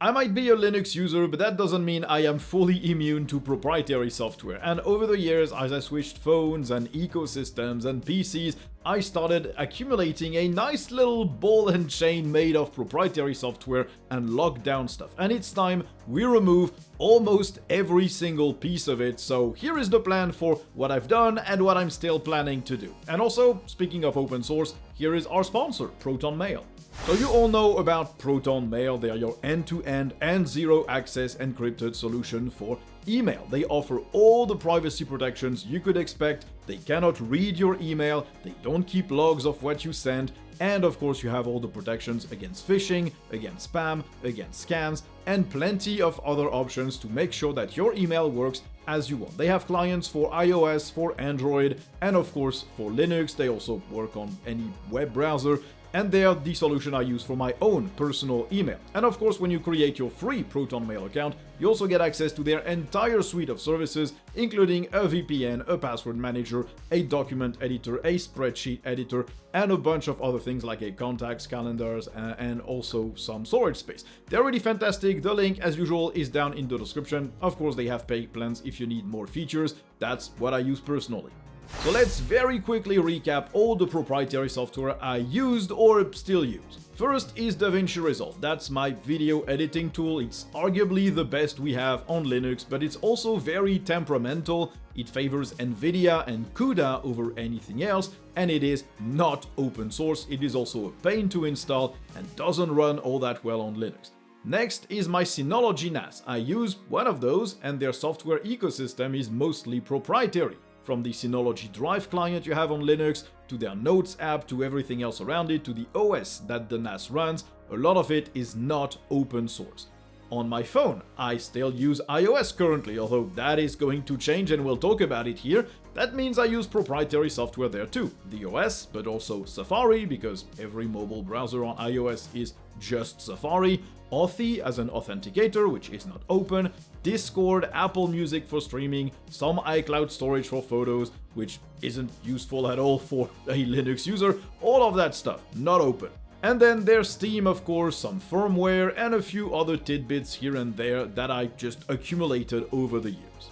I might be a Linux user, but that doesn't mean I am fully immune to proprietary software. And over the years, as I switched phones and ecosystems and PCs, I started accumulating a nice little ball and chain made of proprietary software and lockdown stuff. And it's time we remove almost every single piece of it. So here is the plan for what I've done and what I'm still planning to do. And also, speaking of open source, here is our sponsor, Proton Mail. So you all know about Proton Mail. They are your end-to-end and zero-access encrypted solution for email. They offer all the privacy protections you could expect. They cannot read your email, they don't keep logs of what you send, and of course you have all the protections against phishing, against spam, against scams, and plenty of other options to make sure that your email works as you want. They have clients for iOS, for Android, and of course for Linux. They also work on any web browser. And they are the solution I use for my own personal email. And of course, when you create your free Proton Mail account, you also get access to their entire suite of services, including a VPN, a password manager, a document editor, a spreadsheet editor, and a bunch of other things like a contacts, calendars, and also some storage space. They're really fantastic. The link, as usual, is down in the description. Of course, they have paid plans if you need more features. That's what I use personally. So let's very quickly recap all the proprietary software I used or still use. First is DaVinci Resolve. That's my video editing tool. It's arguably the best we have on Linux, but it's also very temperamental. It favors NVIDIA and CUDA over anything else, and it is not open source. It is also a pain to install and doesn't run all that well on Linux. Next is my Synology NAS. I use one of those, and their software ecosystem is mostly proprietary. From the Synology Drive client you have on Linux, to their Notes app, to everything else around it, to the OS that the NAS runs, a lot of it is not open source. On my phone, I still use iOS currently, although that is going to change and we'll talk about it here. That means I use proprietary software there too. The OS, but also Safari, because every mobile browser on iOS is just Safari, Authy as an authenticator, which is not open, Discord, Apple Music for streaming, some iCloud storage for photos, which isn't useful at all for a Linux user, all of that stuff, not open. And then there's Steam, of course, some firmware, and a few other tidbits here and there that I just accumulated over the years.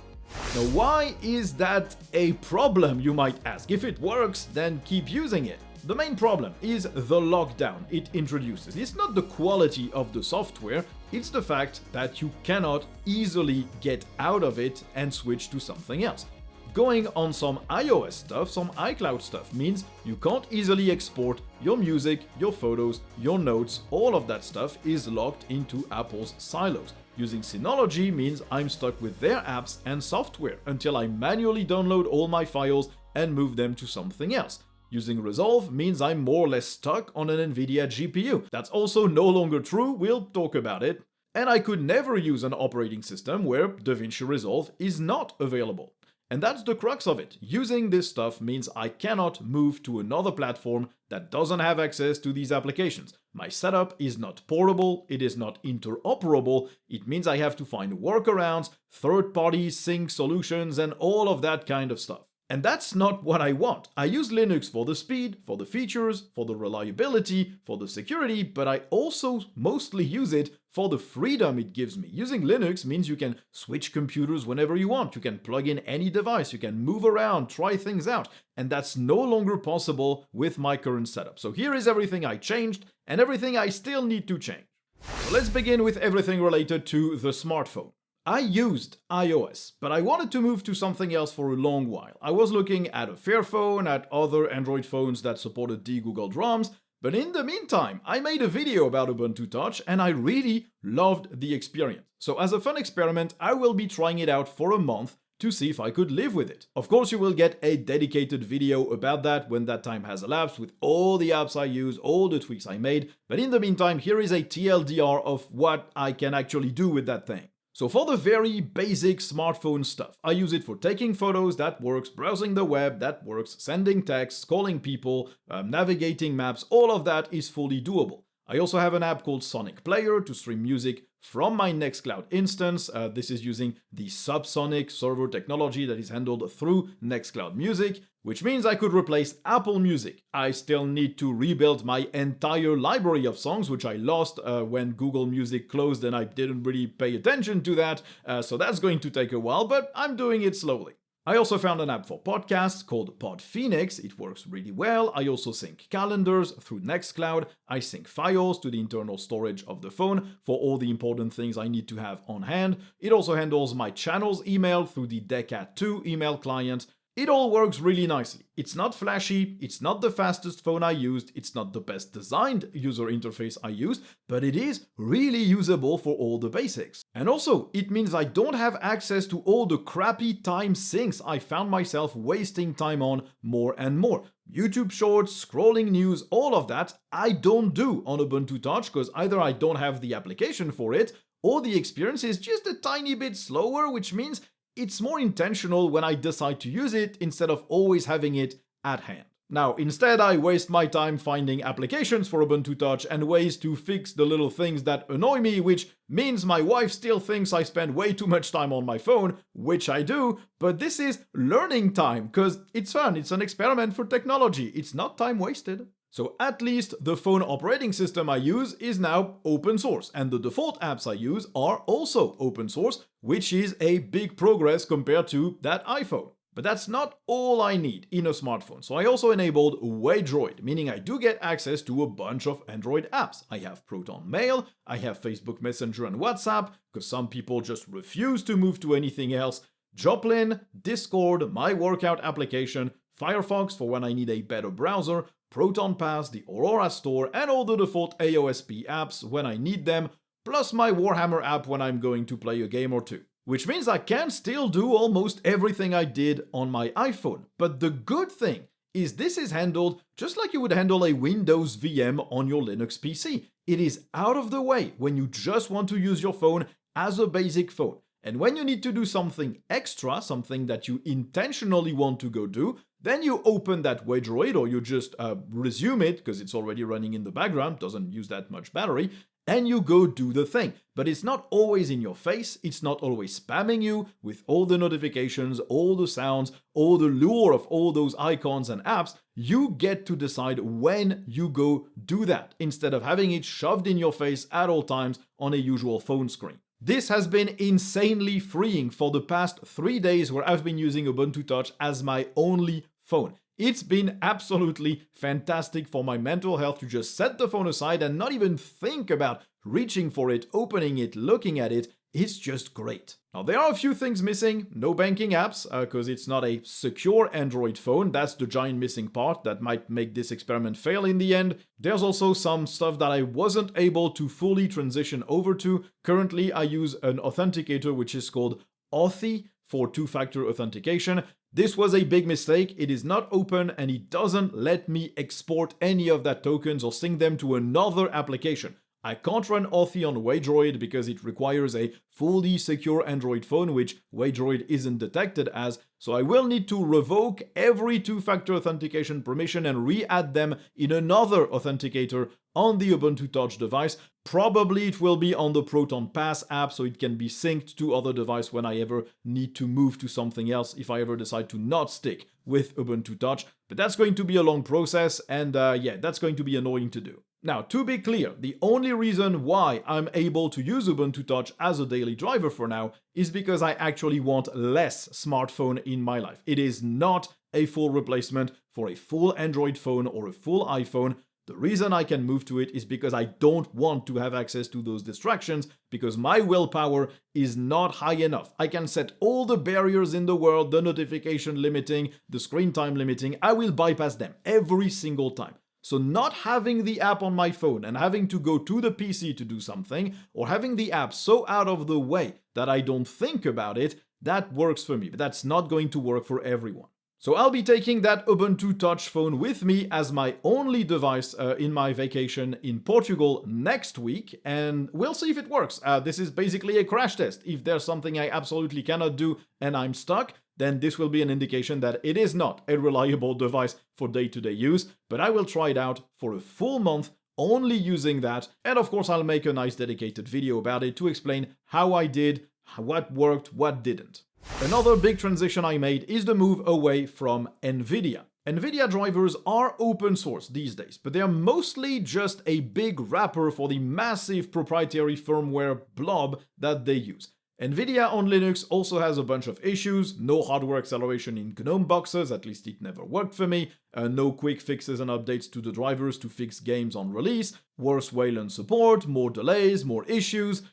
Now, why is that a problem, you might ask? If it works, then keep using it. The main problem is the lockdown it introduces. It's not the quality of the software, it's the fact that you cannot easily get out of it and switch to something else. Going on some iOS stuff, some iCloud stuff, means you can't easily export your music, your photos, your notes, all of that stuff is locked into Apple's silos. Using Synology means I'm stuck with their apps and software until I manually download all my files and move them to something else. Using Resolve means I'm more or less stuck on an NVIDIA GPU. That's also no longer true, we'll talk about it. And I could never use an operating system where DaVinci Resolve is not available. And that's the crux of it. Using this stuff means I cannot move to another platform that doesn't have access to these applications. My setup is not portable, it is not interoperable, it means I have to find workarounds, third-party sync solutions, and all of that kind of stuff. And that's not what I want. I use Linux for the speed, for the features, for the reliability, for the security, but I also mostly use it for the freedom it gives me. Using Linux means you can switch computers whenever you want, you can plug in any device, you can move around, try things out, and that's no longer possible with my current setup. So here is everything I changed and everything I still need to change. So let's begin with everything related to the smartphone. I used iOS, but I wanted to move to something else for a long while. I was looking at a Fairphone, at other Android phones that supported degoogled ROMs, but in the meantime, I made a video about Ubuntu Touch and I really loved the experience. So as a fun experiment, I will be trying it out for a month to see if I could live with it. Of course, you will get a dedicated video about that when that time has elapsed with all the apps I use, all the tweaks I made, but in the meantime, here is a TLDR of what I can actually do with that thing. So for the very basic smartphone stuff, I use it for taking photos, that works, browsing the web, that works, sending texts, calling people, navigating maps, all of that is fully doable. I also have an app called Sonic Player to stream music from my Nextcloud instance. This is using the subsonic server technology that is handled through Nextcloud Music. which means I could replace Apple Music. I still need to rebuild my entire library of songs, which I lost when Google Music closed and I didn't really pay attention to that, so that's going to take a while, but I'm doing it slowly. I also found an app for podcasts called Podphoenix. It works really well. I also sync calendars through Nextcloud. I sync files to the internal storage of the phone for all the important things I need to have on hand. It also handles my channels email through the Decat 2 email client. It all works really nicely. It's not flashy, it's not the fastest phone I used, it's not the best designed user interface I used, but it is really usable for all the basics. And also, it means I don't have access to all the crappy time sinks I found myself wasting time on more and more. YouTube Shorts, scrolling news, all of that I don't do on Ubuntu Touch because either I don't have the application for it, or the experience is just a tiny bit slower, which means it's more intentional when I decide to use it instead of always having it at hand. Now, instead, I waste my time finding applications for Ubuntu Touch and ways to fix the little things that annoy me, which means my wife still thinks I spend way too much time on my phone, which I do, but this is learning time, because it's fun, it's an experiment for technology, it's not time wasted. So at least the phone operating system I use is now open source, and the default apps I use are also open source, which is a big progress compared to that iPhone. But that's not all I need in a smartphone, so I also enabled Waydroid, meaning I do get access to a bunch of Android apps. I have Proton Mail, I have Facebook Messenger and WhatsApp, because some people just refuse to move to anything else, Joplin, Discord, my workout application, Firefox for when I need a better browser, Proton Pass, the Aurora Store, and all the default AOSP apps when I need them, plus my Warhammer app when I'm going to play a game or two. Which means I can still do almost everything I did on my iPhone. But the good thing is this is handled just like you would handle a Windows VM on your Linux PC. It is out of the way when you just want to use your phone as a basic phone. And when you need to do something extra, something that you intentionally want to go do, then you open that Waydroid or you just resume it because it's already running in the background, doesn't use that much battery, and you go do the thing. But it's not always in your face, it's not always spamming you with all the notifications, all the sounds, all the lure of all those icons and apps. You get to decide when you go do that, instead of having it shoved in your face at all times on a usual phone screen. This has been insanely freeing for the past 3 days where I've been using Ubuntu Touch as my only phone. It's been absolutely fantastic for my mental health to just set the phone aside and not even think about reaching for it, opening it, looking at it. It's just great. Now, there are a few things missing. No banking apps, because it's not a secure Android phone. That's the giant missing part that might make this experiment fail in the end. There's also some stuff that I wasn't able to fully transition over to. Currently, I use an authenticator which is called Authy for two-factor authentication. This was a big mistake. It is not open and it doesn't let me export any of that tokens or sync them to another application. I can't run Authy on Waydroid because it requires a fully secure Android phone, which Waydroid isn't detected as, so I will need to revoke every two-factor authentication permission and re-add them in another authenticator on the Ubuntu Touch device. Probably it will be on the Proton Pass app so it can be synced to other device when I ever need to move to something else, if I ever decide to not stick with Ubuntu Touch. But that's going to be a long process and yeah, that's going to be annoying to do. Now, to be clear, the only reason why I'm able to use Ubuntu Touch as a daily driver for now is because I actually want less smartphone in my life. It is not a full replacement for a full Android phone or a full iPhone. The reason I can move to it is because I don't want to have access to those distractions, because my willpower is not high enough. I can set all the barriers in the world, the notification limiting, the screen time limiting. I will bypass them every single time. So not having the app on my phone and having to go to the PC to do something, or having the app so out of the way that I don't think about it, that works for me, but that's not going to work for everyone. So I'll be taking that Ubuntu Touch phone with me as my only device in my vacation in Portugal next week, and we'll see if it works. This is basically a crash test. If there's something I absolutely cannot do and I'm stuck, then this will be an indication that it is not a reliable device for day-to-day use, but I will try it out for a full month only using that, and of course I'll make a nice dedicated video about it to explain how I did, what worked, what didn't. Another big transition I made is the move away from NVIDIA. NVIDIA drivers are open source these days, but they are mostly just a big wrapper for the massive proprietary firmware blob that they use. NVIDIA on Linux also has a bunch of issues: no hardware acceleration in GNOME boxes, at least it never worked for me, no quick fixes and updates to the drivers to fix games on release, worse Wayland support, more delays, more issues.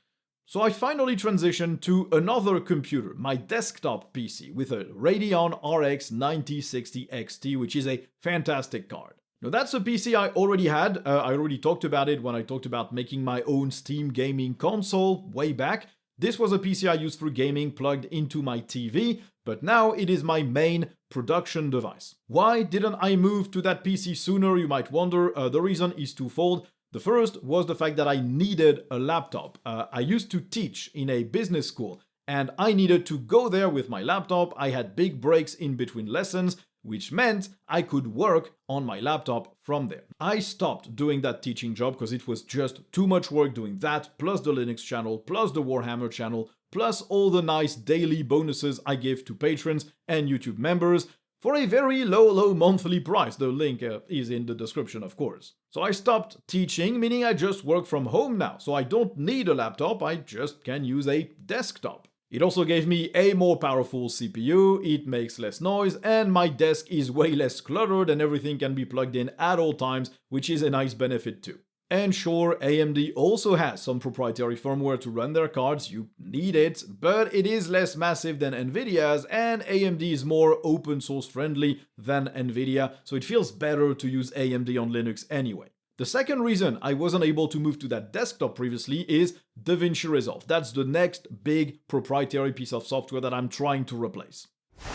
So I finally transitioned to another computer, my desktop PC, with a Radeon RX 9060 XT, which is a fantastic card. Now that's a PC I already had, I already talked about it when I talked about making my own Steam gaming console way back. This was a PC I used for gaming plugged into my TV, but now it is my main production device. Why didn't I move to that PC sooner, you might wonder? The reason is twofold. The first was the fact that I needed a laptop. I used to teach in a business school, and I needed to go there with my laptop. I had big breaks in between lessons, which meant I could work on my laptop from there. I stopped doing that teaching job because it was just too much work doing that, plus the Linux channel, plus the Warhammer channel, plus all the nice daily bonuses I give to patrons and YouTube members for a very low monthly price. The link is in the description, of course. So I stopped teaching, meaning I just work from home now. So I don't need a laptop, I just can use a desktop. It also gave me a more powerful CPU, it makes less noise, and my desk is way less cluttered and everything can be plugged in at all times, which is a nice benefit too. And sure, AMD also has some proprietary firmware to run their cards, you need it, but it is less massive than NVIDIA's, and AMD is more open source friendly than NVIDIA, so it feels better to use AMD on Linux anyway. The second reason I wasn't able to move to that desktop previously is DaVinci Resolve. That's the next big proprietary piece of software that I'm trying to replace.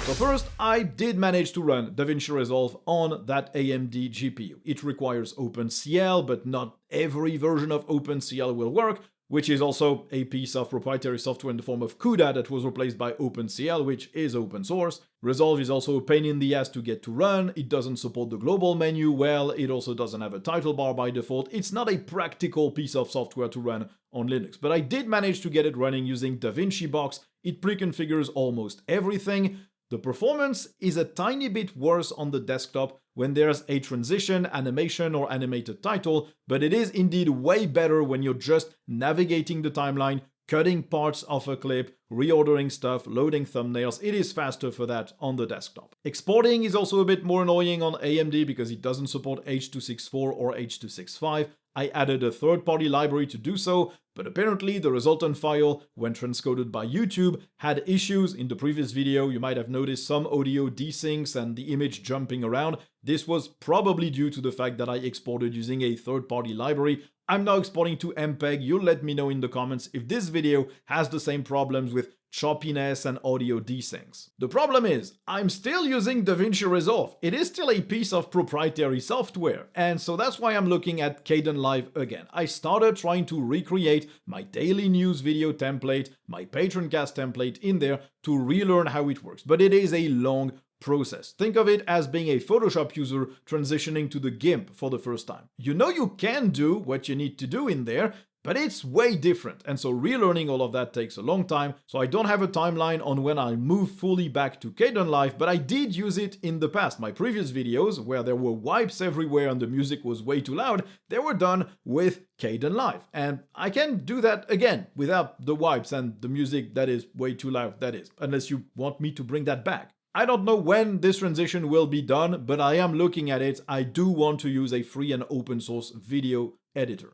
So first, I did manage to run DaVinci Resolve on that AMD GPU. It requires OpenCL, but not every version of OpenCL will work, which is also a piece of proprietary software in the form of CUDA that was replaced by OpenCL, which is open source. Resolve is also a pain in the ass to get to run, it doesn't support the global menu well, it also doesn't have a title bar by default. It's not a practical piece of software to run on Linux, but I did manage to get it running using DaVinci Box. It pre-configures almost everything. The performance is a tiny bit worse on the desktop when there's a transition, animation, or animated title, but it is indeed way better when you're just navigating the timeline, cutting parts of a clip, reordering stuff, loading thumbnails. It is faster for that on the desktop. Exporting is also a bit more annoying on AMD because it doesn't support H.264 or H.265. I added a third-party library to do so, but apparently the resultant file, when transcoded by YouTube, had issues. In the previous video, you might have noticed some audio desyncs and the image jumping around. This was probably due to the fact that I exported using a third-party library. I'm now exporting to MPEG. You'll let me know in the comments if this video has the same problems with choppiness and audio desyncs. The problem is, I'm still using DaVinci Resolve. It is still a piece of proprietary software, and so that's why I'm looking at Kdenlive again. I started trying to recreate my daily news video template, my patroncast template in there to relearn how it works, but it is a long process. Think of it as being a Photoshop user transitioning to the GIMP for the first time. You know you can do what you need to do in there, but it's way different, and so relearning all of that takes a long time, so I don't have a timeline on when I'll move fully back to Kdenlive, but I did use it in the past. My previous videos, where there were wipes everywhere and the music was way too loud, they were done with Kdenlive, and I can do that again without the wipes and the music that is way too loud, that is, unless you want me to bring that back. I don't know when this transition will be done, but I am looking at it. I do want to use a free and open source video editor.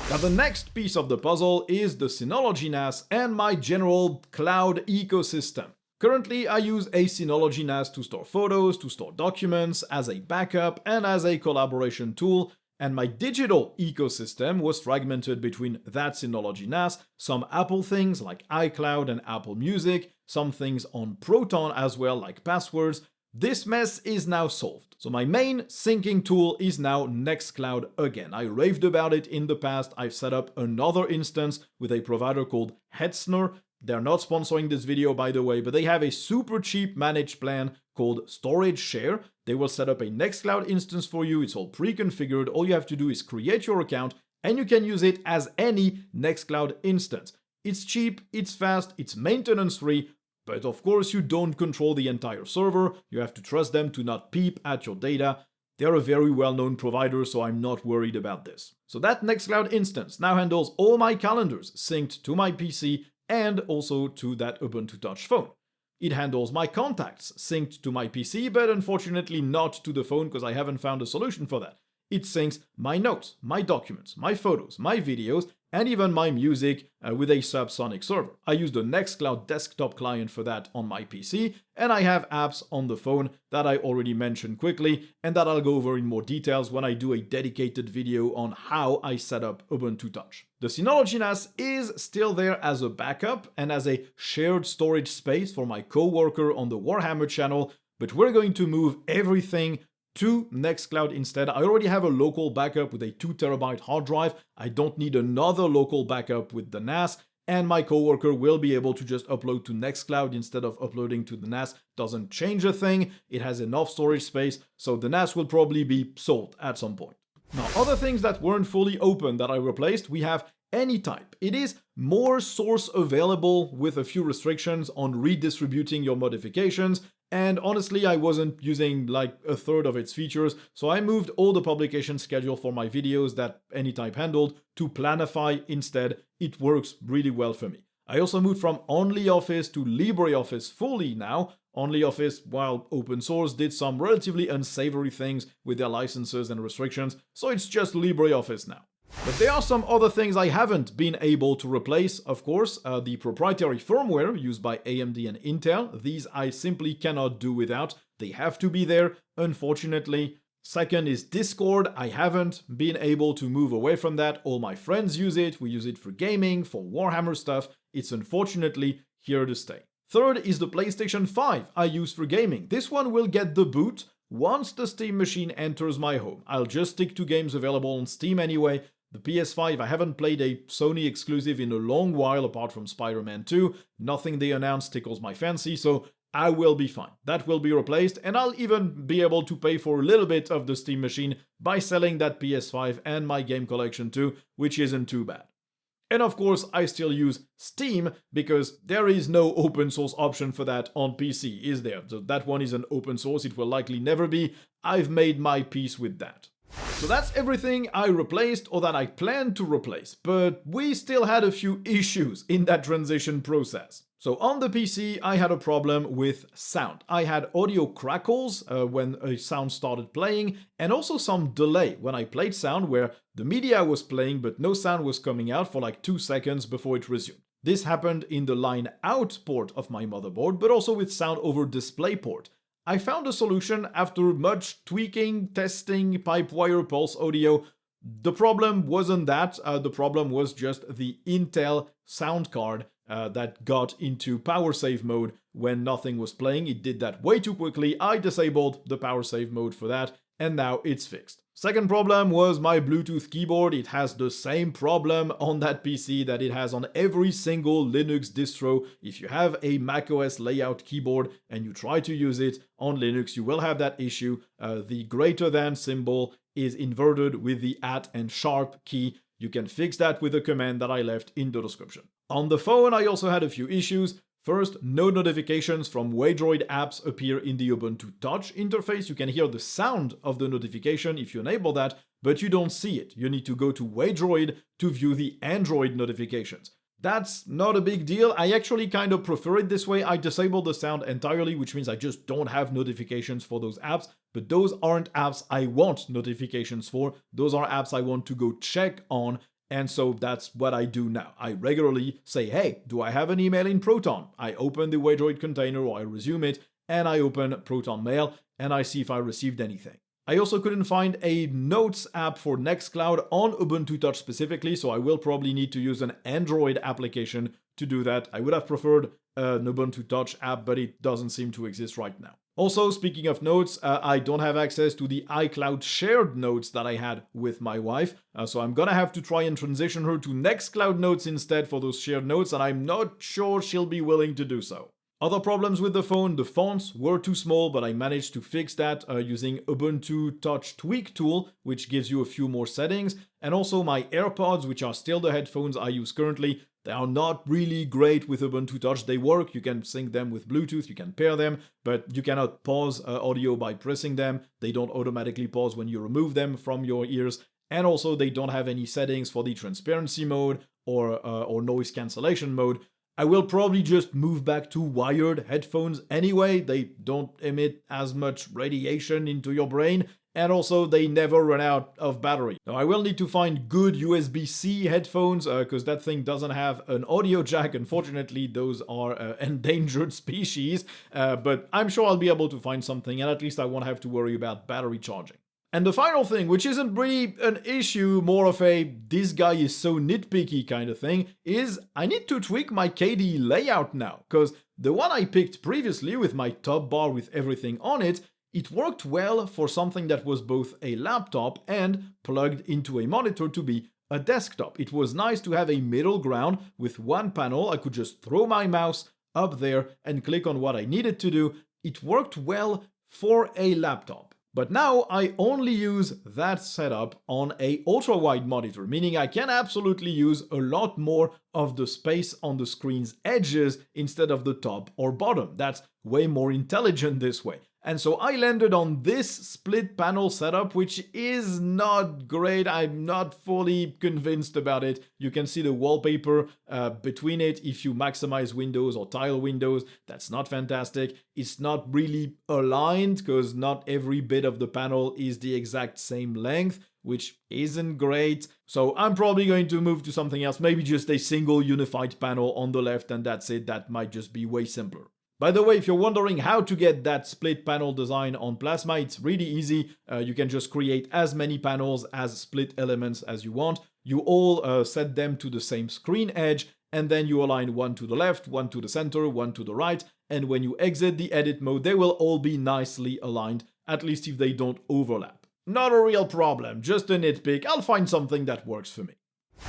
Now the next piece of the puzzle is the Synology NAS and my general cloud ecosystem. Currently I use a Synology NAS to store photos, to store documents, as a backup and as a collaboration tool, and my digital ecosystem was fragmented between that Synology NAS, some Apple things like iCloud and Apple Music, some things on Proton as well like passwords. This mess is now solved. So my main syncing tool is now Nextcloud again. I raved about it in the past. I've set up another instance with a provider called Hetzner. They're not sponsoring this video, by the way, but they have a super cheap managed plan called Storage Share. They will set up a Nextcloud instance for you. It's all pre-configured. All you have to do is create your account and you can use it as any Nextcloud instance. It's cheap, it's fast, it's maintenance free. But of course, you don't control the entire server, you have to trust them to not peep at your data. They're a very well-known provider, so I'm not worried about this. So that Nextcloud instance now handles all my calendars synced to my PC and also to that Ubuntu Touch phone. It handles my contacts synced to my PC, but unfortunately not to the phone because I haven't found a solution for that. It syncs my notes, my documents, my photos, my videos, and even my music with a subsonic server. I use the Nextcloud desktop client for that on my PC, and I have apps on the phone that I already mentioned quickly, and that I'll go over in more details when I do a dedicated video on how I set up Ubuntu Touch. The Synology NAS is still there as a backup and as a shared storage space for my coworker on the Warhammer channel, but we're going to move everything to Nextcloud instead. I already have a local backup with a 2TB hard drive. I don't need another local backup with the NAS, and my coworker will be able to just upload to Nextcloud instead of uploading to the NAS. Doesn't change a thing. It has enough storage space, so the NAS will probably be sold at some point. Now, other things that weren't fully open that I replaced, we have AnyType. It is more source available with a few restrictions on redistributing your modifications, and honestly I wasn't using like a third of its features, so I moved all the publication schedule for my videos that AnyType handled to Planify instead. It works really well for me. I also moved from OnlyOffice to LibreOffice fully now. OnlyOffice, while open source, did some relatively unsavory things with their licenses and restrictions, so it's just LibreOffice now. But there are some other things I haven't been able to replace, of course. The proprietary firmware used by AMD and Intel, these I simply cannot do without. They have to be there, unfortunately. Second is Discord. I haven't been able to move away from that. All my friends use it. We use it for gaming, for Warhammer stuff. It's unfortunately here to stay. Third is the PlayStation 5 I use for gaming. This one will get the boot once the Steam machine enters my home. I'll just stick to games available on Steam anyway. The PS5, I haven't played a Sony exclusive in a long while apart from Spider-Man 2. Nothing they announced tickles my fancy, so I will be fine. That will be replaced, and I'll even be able to pay for a little bit of the Steam machine by selling that PS5 and my game collection too, which isn't too bad. And of course, I still use Steam because there is no open source option for that on PC, is there? So that one is an open source, it will likely never be. I've made my peace with that. So that's everything I replaced or that I planned to replace, but we still had a few issues in that transition process. So on the PC, I had a problem with sound. I had audio crackles when a sound started playing, and also some delay when I played sound where the media was playing but no sound was coming out for like 2 seconds before it resumed. This happened in the line out port of my motherboard, but also with sound over display port. I found a solution after much tweaking, testing, pipe-wire pulse audio. The problem wasn't that, the problem was just the Intel sound card that got into power save mode when nothing was playing. It did that way too quickly. I disabled the power save mode for that, and now it's fixed. Second problem was my Bluetooth keyboard. It has the same problem on that PC that it has on every single Linux distro. If you have a macOS layout keyboard and you try to use it on Linux, you will have that issue. The greater than symbol is inverted with the @ and sharp key. You can fix that with a command that I left in the description. On the phone, I also had a few issues. First, no notifications from Waydroid apps appear in the Ubuntu Touch interface. You can hear the sound of the notification if you enable that, but you don't see it. You need to go to Waydroid to view the Android notifications. That's not a big deal. I actually kind of prefer it this way. I disable the sound entirely, which means I just don't have notifications for those apps, but those aren't apps I want notifications for. Those are apps I want to go check on. And so that's what I do now. I regularly say, hey, do I have an email in Proton? I open the Waydroid container or I resume it, and I open Proton Mail, and I see if I received anything. I also couldn't find a Notes app for Nextcloud on Ubuntu Touch specifically, so I will probably need to use an Android application to do that. I would have preferred an Ubuntu Touch app, but it doesn't seem to exist right now. Also, speaking of notes, I don't have access to the iCloud shared notes that I had with my wife, so I'm gonna have to try and transition her to Nextcloud notes instead for those shared notes, and I'm not sure she'll be willing to do so. Other problems with the phone, the fonts were too small, but I managed to fix that using Ubuntu Touch Tweak tool, which gives you a few more settings, and also my AirPods, which are still the headphones I use currently, They are not really great with Ubuntu Touch. They work, you can sync them with Bluetooth, you can pair them, but you cannot pause audio by pressing them. They don't automatically pause when you remove them from your ears. And also they don't have any settings for the transparency mode or noise cancellation mode. I will probably just move back to wired headphones anyway. They don't emit as much radiation into your brain, and also they never run out of battery. Now I will need to find good USB-C headphones because that thing doesn't have an audio jack. Unfortunately, those are endangered species, but I'm sure I'll be able to find something, and at least I won't have to worry about battery charging. And the final thing, which isn't really an issue, more of a this guy is so nitpicky kind of thing, is I need to tweak my KDE layout now, because the one I picked previously with my top bar with everything on it, it worked well for something that was both a laptop and plugged into a monitor to be a desktop. It was nice to have a middle ground with one panel. I could just throw my mouse up there and click on what I needed to do. It worked well for a laptop. But now I only use that setup on a ultra-wide monitor, meaning I can absolutely use a lot more of the space on the screen's edges instead of the top or bottom. That's way more intelligent this way. And so I landed on this split panel setup, which is not great. I'm not fully convinced about it. You can see the wallpaper between it if you maximize windows or tile windows. That's not fantastic. It's not really aligned because not every bit of the panel is the exact same length, which isn't great. So I'm probably going to move to something else, maybe just a single unified panel on the left, and that's it. That might just be way simpler. By the way, if you're wondering how to get that split panel design on Plasma, it's really easy. You can just create as many panels as split elements as you want. You all set them to the same screen edge, and then you align one to the left, one to the center, one to the right, and when you exit the edit mode, they will all be nicely aligned, at least if they don't overlap. Not a real problem, just a nitpick. I'll find something that works for me.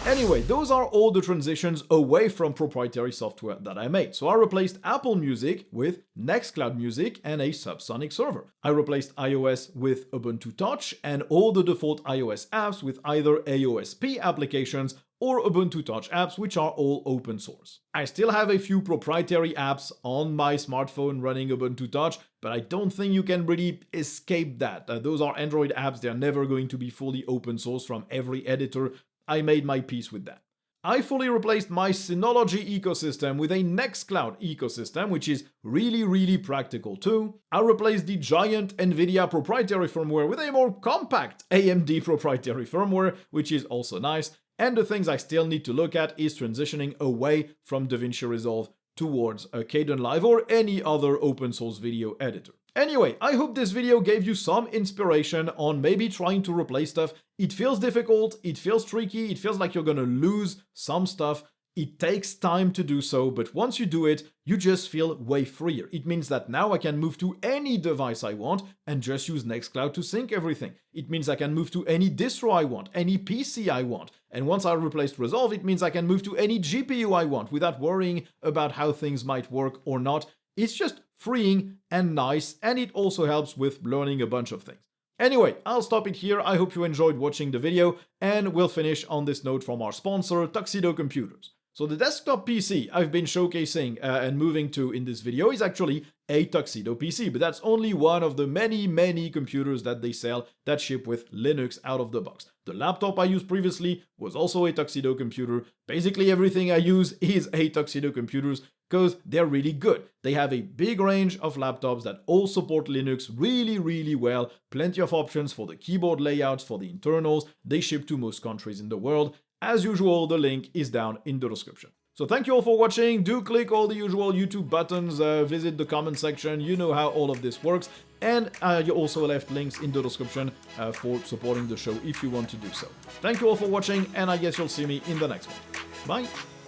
Anyway, those are all the transitions away from proprietary software that I made. So I replaced Apple Music with Nextcloud Music and a subsonic server. I replaced iOS with Ubuntu Touch and all the default iOS apps with either AOSP applications or Ubuntu Touch apps, which are all open source. I still have a few proprietary apps on my smartphone running Ubuntu Touch, but I don't think you can really escape that. Those are Android apps. They're never going to be fully open source from every editor. I made my peace with that. I fully replaced my Synology ecosystem with a Nextcloud ecosystem, which is really practical too. I replaced the giant NVIDIA proprietary firmware with a more compact AMD proprietary firmware, which is also nice. And the things I still need to look at is transitioning away from DaVinci Resolve towards a Kdenlive or any other open source video editor. Anyway, I hope this video gave you some inspiration on maybe trying to replace stuff. It feels difficult, it feels tricky, it feels like you're gonna lose some stuff. It takes time to do so, but once you do it, you just feel way freer. It means that now I can move to any device I want and just use Nextcloud to sync everything. It means I can move to any distro I want, any PC I want. And once I replaced Resolve, it means I can move to any GPU I want without worrying about how things might work or not. It's just freeing and nice, and it also helps with learning a bunch of things. Anyway, I'll stop it here. I hope you enjoyed watching the video, and we'll finish on this note from our sponsor, Tuxedo Computers. So the desktop PC I've been showcasing and moving to in this video is actually a Tuxedo PC, but that's only one of the many computers that they sell that ship with Linux out of the box. The laptop I used previously was also a Tuxedo computer. Basically everything I use is a Tuxedo Computers because they're really good. They have a big range of laptops that all support Linux really well, plenty of options for the keyboard layouts, for the internals. They ship to most countries in the world. As usual, the link is down in the description. So thank you all for watching. Do click all the usual YouTube buttons, visit the comment section. You know how all of this works. And you also left links in the description for supporting the show if you want to do so. Thank you all for watching, and I guess you'll see me in the next one. Bye!